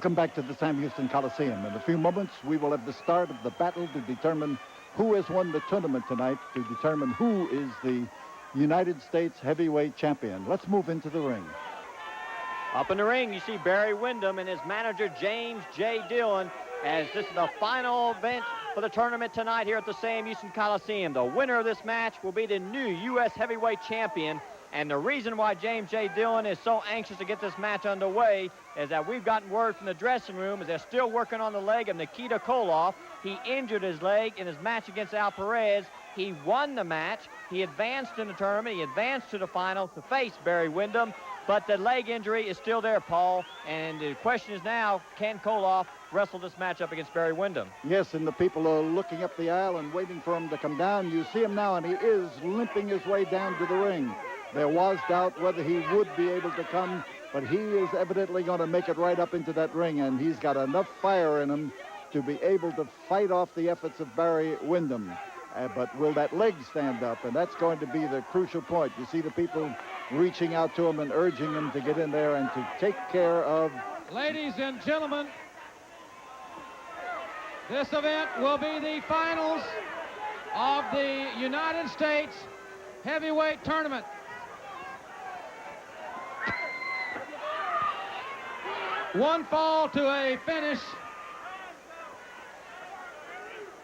Welcome back to the Sam Houston Coliseum. In a few moments, we will have the start of the battle to determine who has won the tournament tonight, to determine who is the United States heavyweight champion. Let's move into the ring. Up in the ring, you see Barry Windham and his manager, James J. Dillon, as this is the final event for the tournament tonight here at the Sam Houston Coliseum. The winner of this match will be the new U.S. heavyweight champion. And the reason why James J. Dillon is so anxious to get this match underway is that we've gotten word from the dressing room is they're still working on the leg of Nikita Koloff. He injured his leg in his match against Al Perez. He won the match. He advanced in the tournament. He advanced to the final to face Barry Windham. But the leg injury is still there, Paul. And the question is now, can Koloff wrestle this match up against Barry Windham? Yes, and the people are looking up the aisle and waiting for him to come down. You see him now, and he is limping his way down to the ring. There was doubt whether he would be able to come, but he is evidently going to make it right up into that ring, and he's got enough fire in him to be able to fight off the efforts of Barry Windham. But will that leg stand up? And that's going to be the crucial point. You see the people reaching out to him and urging him to get in there and to take care of... Ladies and gentlemen, this event will be the finals of the United States heavyweight tournament. One fall to a finish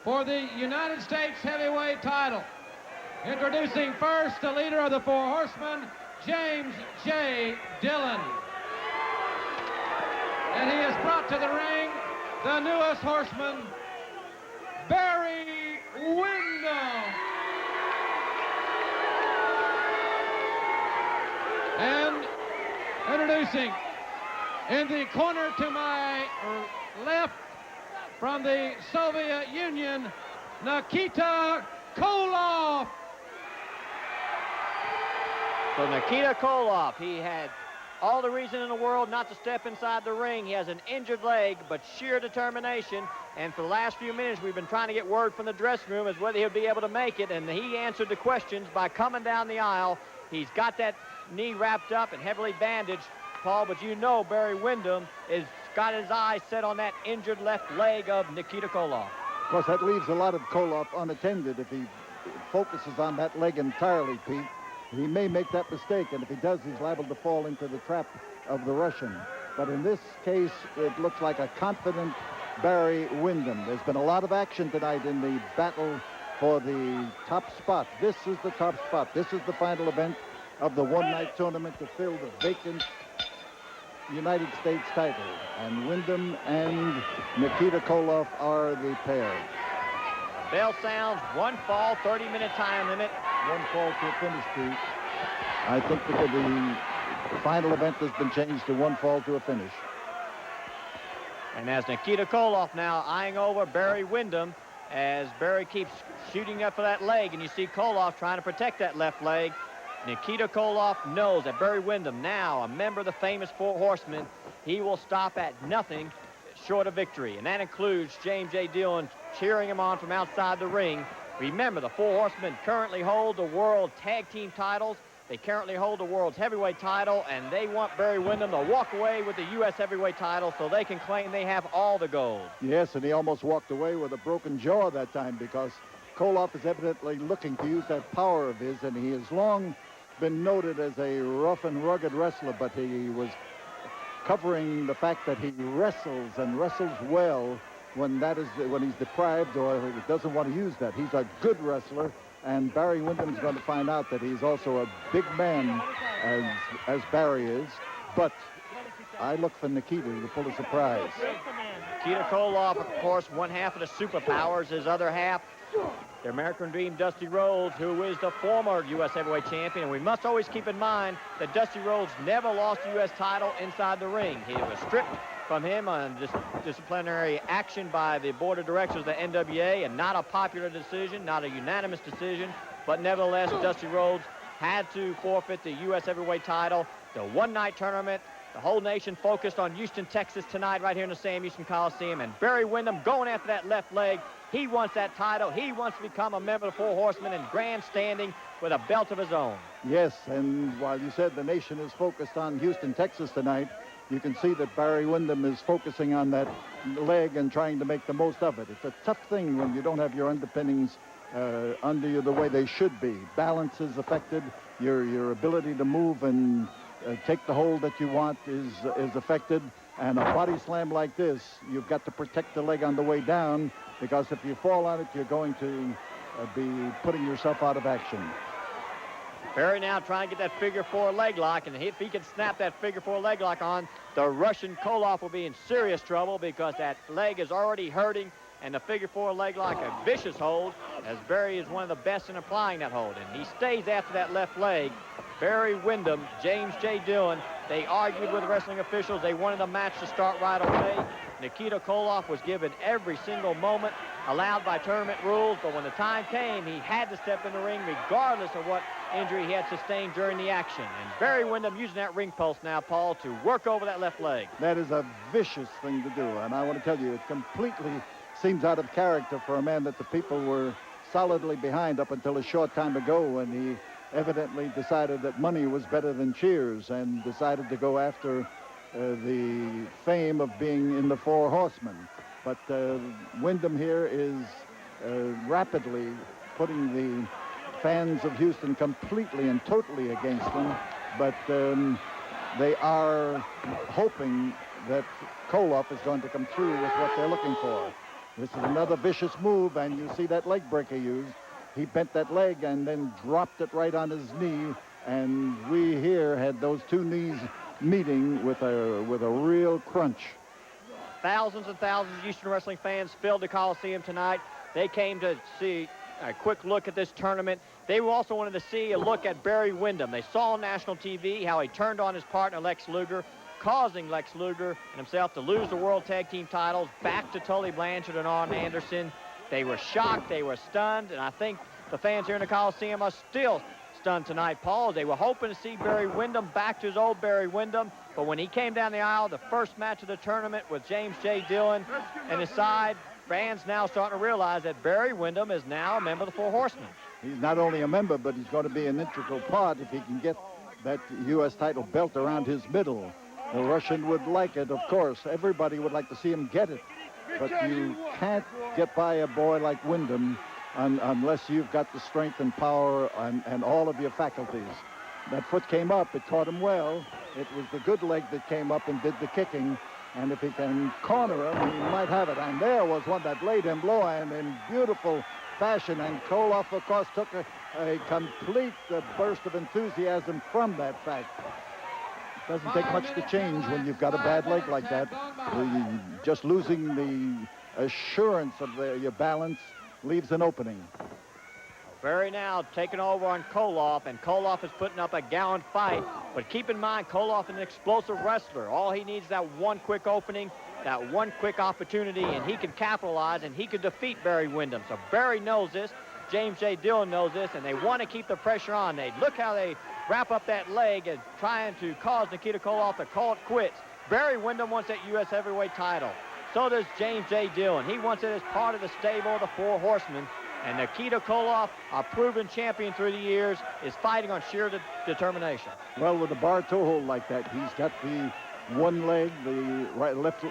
for the United States heavyweight title. Introducing first the leader of the Four Horsemen, James J. Dillon. And he has brought to the ring the newest horseman, Barry Windham. And introducing in the corner to my left from the Soviet Union, Nikita Koloff. So Nikita Koloff, he had all the reason in the world not to step inside the ring. He has an injured leg, but sheer determination. And for the last few minutes, we've been trying to get word from the dressing room as whether he'll be able to make it. And he answered the questions by coming down the aisle. He's got that knee wrapped up and heavily bandaged, Paul, but you know Barry Windham has got his eyes set on that injured left leg of Nikita Koloff. Of course, that leaves a lot of Koloff unattended. If he focuses on that leg entirely, Pete, he may make that mistake, and if he does, he's liable to fall into the trap of the Russian. But in this case, it looks like a confident Barry Windham. There's been a lot of action tonight in the battle for the top spot. This is the top spot. This is the final event of the one-night tournament to fill the vacant United States title. And Windham and Nikita Koloff are the pair. Bell sounds, one fall, 30-minute time limit. One fall to a finish, Pete. I think that the final event has been changed to one fall to a finish. And as Nikita Koloff now eyeing over Barry Windham, as Barry keeps shooting up for that leg, and you see Koloff trying to protect that left leg. Nikita Koloff knows that Barry Windham, now a member of the famous Four Horsemen, he will stop at nothing short of victory. And that includes James J. Dillon cheering him on from outside the ring. Remember, the Four Horsemen currently hold the World Tag Team titles. They currently hold the World's Heavyweight title, and they want Barry Windham to walk away with the U.S. Heavyweight title so they can claim they have all the gold. Yes, and he almost walked away with a broken jaw that time because Koloff is evidently looking to use that power of his, and he has long been noted as a rough and rugged wrestler, but he was covering the fact that he wrestles and wrestles well when he's deprived or he doesn't want to use that. He's a good wrestler, and Barry Windham's going to find out that he's also a big man as Barry is. But I look for Nikita to pull a surprise. Nikita Koloff, of course, one half of the superpowers, his other half, the American Dream, Dusty Rhodes, who is the former U.S. heavyweight champion. And we must always keep in mind that Dusty Rhodes never lost the U.S. title inside the ring. He was stripped from him on disciplinary action by the board of directors of the NWA, and not a popular decision, not a unanimous decision, but nevertheless, Dusty Rhodes had to forfeit the U.S. heavyweight title. The one-night tournament, the whole nation focused on Houston, Texas tonight right here in the Sam Houston Coliseum, and Barry Windham going after that left leg. He wants that title. He wants to become a member of the Four Horsemen and grandstanding with a belt of his own. Yes, and while you said the nation is focused on Houston, Texas tonight, you can see that Barry Windham is focusing on that leg and trying to make the most of it. It's a tough thing when you don't have your underpinnings under you the way they should be. Balance is affected. Your ability to move and take the hold that you want is affected. And a body slam like this, you've got to protect the leg on the way down, because if you fall on it, you're going to be putting yourself out of action. Barry now trying to get that figure four leg lock, and if he can snap that figure four leg lock on, the Russian Koloff will be in serious trouble, because that leg is already hurting, and the figure four leg lock, a vicious hold, as Barry is one of the best in applying that hold. And he stays after that left leg. Barry Windham, James J. Dillon, they argued with the wrestling officials. They wanted the match to start right away. Nikita Koloff was given every single moment allowed by tournament rules, but when the time came, he had to step in the ring regardless of what injury he had sustained during the action. And Barry Windham using that ring pulse now, Paul, to work over that left leg. That is a vicious thing to do, and I want to tell you, it completely seems out of character for a man that the people were solidly behind up until a short time ago, when he evidently decided that money was better than cheers and decided to go after the fame of being in the Four Horsemen. But Windham here is rapidly putting the fans of Houston completely and totally against him. But they are hoping that Koloff is going to come through with what they're looking for. This is another vicious move, and you see that leg breaker used. He bent that leg and then dropped it right on his knee, and we here had those two knees meeting with a real crunch. Thousands and thousands of Houston wrestling fans filled the Coliseum tonight. They came to see a quick look at this tournament. They also wanted to see a look at Barry Windham. They saw on national TV how he turned on his partner Lex Luger, causing Lex Luger and himself to lose the World Tag Team titles back to Tully Blanchard and Arn Anderson. They were shocked, they were stunned, and I think the fans here in the Coliseum are still stunned tonight, Paul. They were hoping to see Barry Windham back to his old Barry Windham, but when he came down the aisle, the first match of the tournament with James J. Dillon and his side, fans now starting to realize that Barry Windham is now a member of the Four Horsemen. He's not only a member, but he's going to be an integral part if he can get that U.S. title belt around his middle. The Russian would like it, of course. Everybody would like to see him get it. But you can't get by a boy like Windham unless you've got the strength and power and all of your faculties. That foot came up. It caught him well. It was the good leg that came up and did the kicking. And if he can corner him, he might have it. And there was one that laid him low and in beautiful fashion. And Koloff, of course, took a complete burst of enthusiasm from that fact. Doesn't take much to change when you've got a bad leg like that. Just losing the assurance of your balance leaves an opening. Barry now taking over on Koloff, and Koloff is putting up a gallant fight. But keep in mind, Koloff is an explosive wrestler. All he needs is that one quick opening, that one quick opportunity, and he can capitalize, and he can defeat Barry Windham. So Barry knows this. James J. Dillon knows this, and they want to keep the pressure on. Look how they wrap up that leg and trying to cause Nikita Koloff to call it quits. Barry Windham wants that U.S. heavyweight title. So does James J. Dillon. He wants it as part of the stable of the Four Horsemen. And Nikita Koloff, a proven champion through the years, is fighting on sheer determination. Well, with a bar toe hold like that, he's got the one leg, the right, left,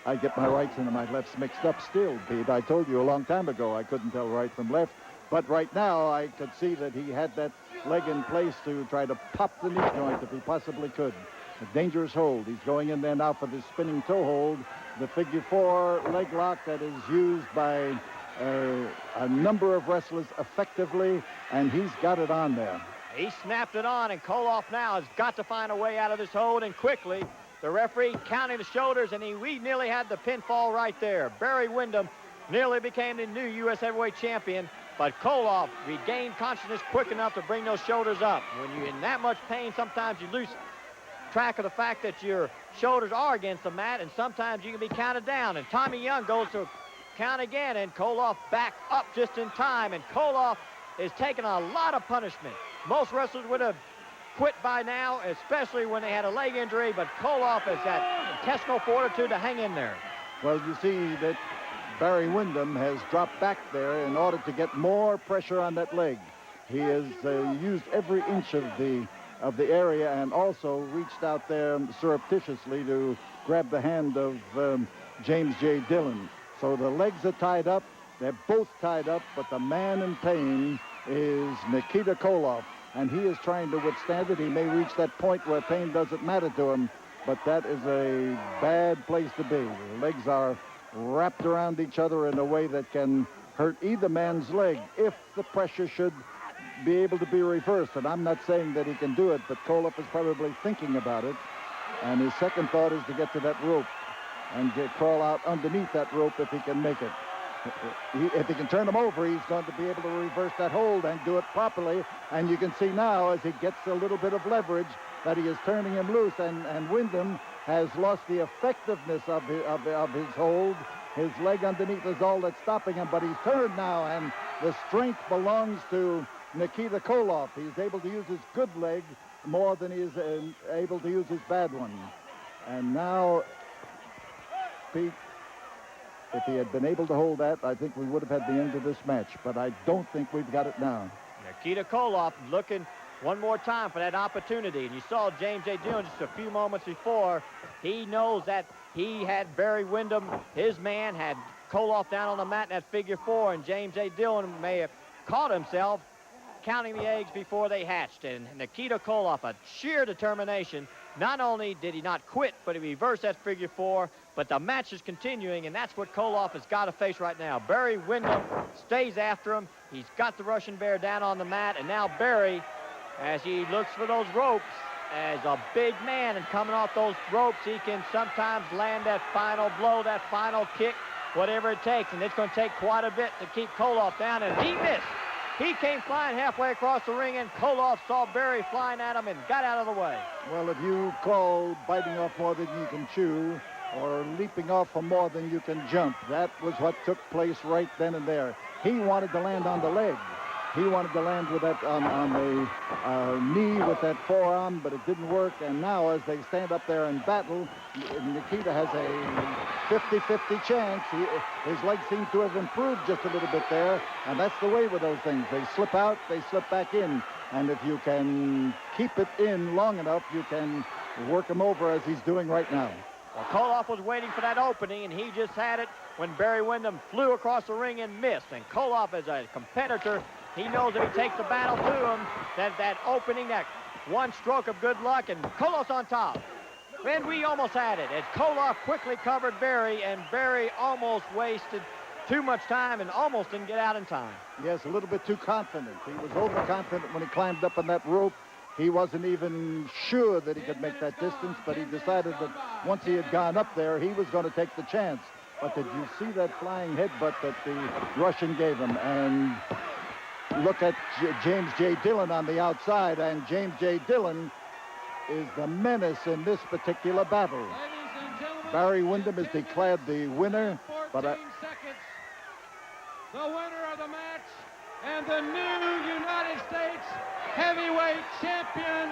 I get my rights and my lefts mixed up still, Pete. I told you a long time ago I couldn't tell right from left. But right now I could see that he had that leg in place to try to pop the knee joint if he possibly could. A dangerous hold. He's going in there now for the spinning toe hold, the figure four leg lock that is used by a number of wrestlers effectively, and he's got it on there. He snapped it on, and Koloff now has got to find a way out of this hold, and quickly. The referee counting the shoulders, and we nearly had the pinfall right there. Barry Windham nearly became the new U.S. heavyweight champion, but Koloff regained consciousness quick enough to bring those shoulders up. When you're in that much pain, sometimes you lose track of the fact that your shoulders are against the mat, and sometimes you can be counted down. And Tommy Young goes to count again, and Koloff back up just in time, and Koloff is taking a lot of punishment. Most wrestlers would have quit by now, especially when they had a leg injury, but Koloff has got intestinal fortitude to hang in there. Well, you see that Barry Windham has dropped back there in order to get more pressure on that leg. He has used every inch of the of the area and also reached out there surreptitiously to grab the hand of James J. Dillon. So the legs are tied up. They're both tied up, but the man in pain is Nikita Koloff, and he is trying to withstand it. He may reach that point where pain doesn't matter to him, but that is a bad place to be. The legs are wrapped around each other in a way that can hurt either man's leg if the pressure should be able to be reversed. And I'm not saying that he can do it, but Koloff is probably thinking about it. And his second thought is to get to that rope and crawl out underneath that rope if he can make it. If he can turn him over, he's going to be able to reverse that hold and do it properly. And you can see now, as he gets a little bit of leverage, that he is turning him loose. And Windham has lost the effectiveness of his hold. His leg underneath is all that's stopping him, but he's turned now, and the strength belongs to Nikita Koloff. He's able to use his good leg more than he is able to use his bad one. And now, Pete, if he had been able to hold that, I think we would have had the end of this match, but I don't think we've got it now. Nikita Koloff looking one more time for that opportunity. And you saw James J. Dillon just a few moments before. He knows that he had Barry Windham, his man, had Koloff down on the mat in that figure four, and James J. Dillon may have caught himself counting the eggs before they hatched. And Nikita Koloff, a sheer determination. Not only did he not quit, but he reversed that figure four, but the match is continuing, and that's what Koloff has got to face right now. Barry Windham stays after him. He's got the Russian Bear down on the mat, and now Barry, as he looks for those ropes, as a big man and coming off those ropes, he can sometimes land that final blow, that final kick, whatever it takes, and it's going to take quite a bit to keep Koloff down, and he missed. He came flying halfway across the ring, and Koloff saw Barry flying at him and got out of the way. Well, if you call biting off more than you can chew or leaping off for more than you can jump, that was what took place right then and there. He wanted to land on the leg. He wanted to land with that on the knee with that forearm, but it didn't work. And now, as they stand up there and battle, Nikita has a 50-50 chance. His legs seem to have improved just a little bit there, and that's the way with those things. They slip out, they slip back in, and if you can keep it in long enough, you can work him over as he's doing right now. Well, Koloff was waiting for that opening, and he just had it when Barry Windham flew across the ring and missed. And Koloff, as a competitor, he knows if he takes the battle to him, that opening, that one stroke of good luck, and Koloff's on top. And we almost had it as Koloff quickly covered Barry, and Barry almost wasted too much time and almost didn't get out in time. Yes, a little bit too confident. He was overconfident when he climbed up on that rope. He wasn't even sure that he could make that distance, but he decided that once he had gone up there, he was going to take the chance. But did you see that flying headbutt that the Russian gave him? And look at James J. Dillon on the outside, and James J. Dillon is the menace in this particular battle. Barry Windham is declared the winner, but seconds. The winner of the match and the new United States heavyweight champion,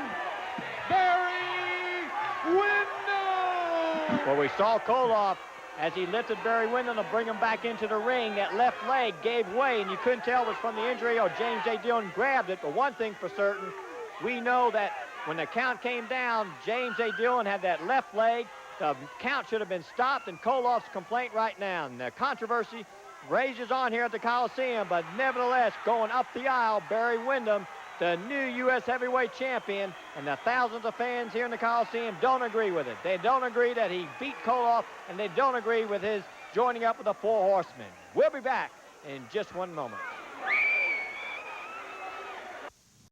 Barry Windham. Well, we saw Koloff as he lifted Barry Windham to bring him back into the ring. That left leg gave way, and you couldn't tell it was from the injury or James J. Dillon grabbed it. But one thing for certain, we know that when the count came down, James J. Dillon had that left leg. The count should have been stopped, and Koloff's complaint right now. And the controversy rages on here at the Coliseum, but nevertheless, going up the aisle, Barry Windham, the new U.S. heavyweight champion, and the thousands of fans here in the Coliseum don't agree with it. They don't agree that he beat Koloff, and they don't agree with his joining up with the Four Horsemen. We'll be back in just one moment.